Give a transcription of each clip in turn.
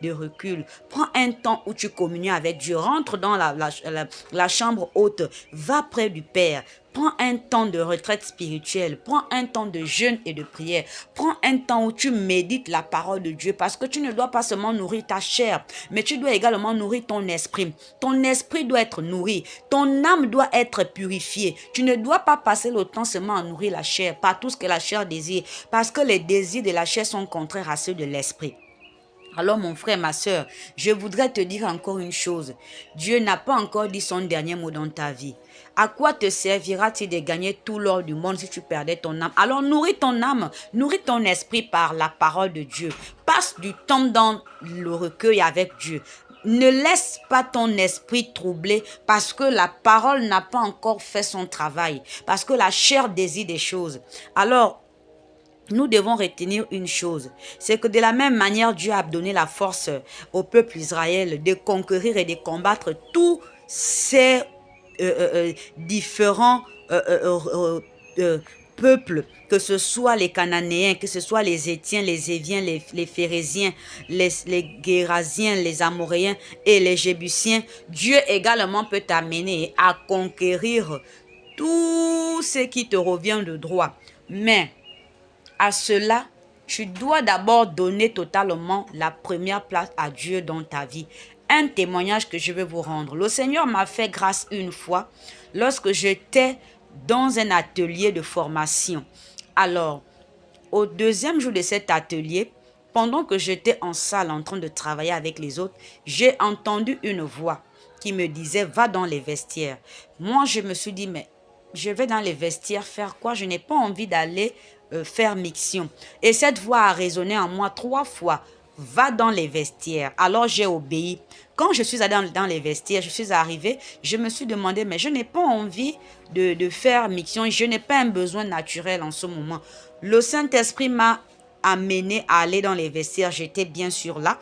de recul. Prends un temps où tu communies avec Dieu. Rentre dans la chambre haute. Va près du Père. Prends un temps de retraite spirituelle. Prends un temps de jeûne et de prière. Prends un temps où tu médites la parole de Dieu parce que tu ne dois pas seulement nourrir ta chair, mais tu dois également nourrir ton esprit. Ton esprit doit être nourri. Ton âme doit être purifiée. Tu ne dois pas passer le temps seulement à nourrir la chair, pas tout ce que la chair désire, parce que les désirs de la chair sont contraires à ceux de l'esprit. Alors mon frère, ma soeur, je voudrais te dire encore une chose. Dieu n'a pas encore dit son dernier mot dans ta vie. À quoi te servira-t-il de gagner tout l'or du monde si tu perdais ton âme? Alors nourris ton âme, nourris ton esprit par la parole de Dieu. Passe du temps dans le recueil avec Dieu. Ne laisse pas ton esprit troubler parce que la parole n'a pas encore fait son travail, parce que la chair désire des choses. Alors, nous devons retenir une chose, c'est que de la même manière, Dieu a donné la force au peuple Israël de conquérir et de combattre tous ces différents peuples, que ce soit les Cananéens, que ce soit les Hétiens, les Éviens, les Phérésiens, les Gérasiens, les Amoréens et les Jébusiens. Dieu également peut t'amener à conquérir tout ce qui te revient de droit. Mais à cela, tu dois d'abord donner totalement la première place à Dieu dans ta vie. Un témoignage que je vais vous rendre. Le Seigneur m'a fait grâce une fois lorsque j'étais dans un atelier de formation. Alors, au deuxième jour de cet atelier, pendant que j'étais en salle en train de travailler avec les autres, j'ai entendu une voix qui me disait « Va dans les vestiaires ». Moi, je me suis dit « Mais je vais dans les vestiaires faire quoi? Je n'ai pas envie d'aller faire miction. » Et cette voix a résonné en moi 3 fois. Va dans les vestiaires. Alors j'ai obéi. Quand je suis allée dans les vestiaires, je suis arrivée, je me suis demandé, mais je n'ai pas envie de faire miction. Je n'ai pas un besoin naturel en ce moment. Le Saint-Esprit m'a amené à aller dans les vestiaires. J'étais bien sûr là.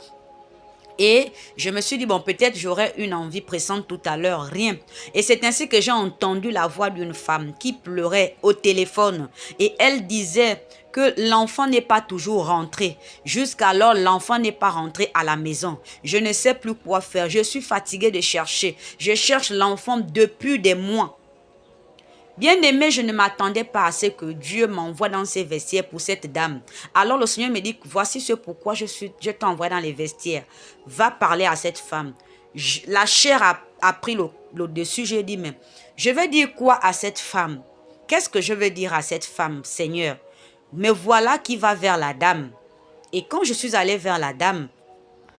Et je me suis dit, bon, peut-être j'aurais une envie pressante tout à l'heure, rien. Et c'est ainsi que j'ai entendu la voix d'une femme qui pleurait au téléphone. Et elle disait que l'enfant n'est pas toujours rentré. Jusqu'alors, l'enfant n'est pas rentré à la maison. Je ne sais plus quoi faire. Je suis fatiguée de chercher. Je cherche l'enfant depuis des mois. Bien-aimé, je ne m'attendais pas à ce que Dieu m'envoie dans ces vestiaires pour cette dame. Alors le Seigneur me dit, voici ce pourquoi je t'envoie dans les vestiaires. Va parler à cette femme. La chair a pris le dessus. J'ai dit, mais je vais dire quoi à cette femme? Qu'est-ce que je veux dire à cette femme, Seigneur? Me voilà qui va vers la dame. Et quand je suis allée vers la dame,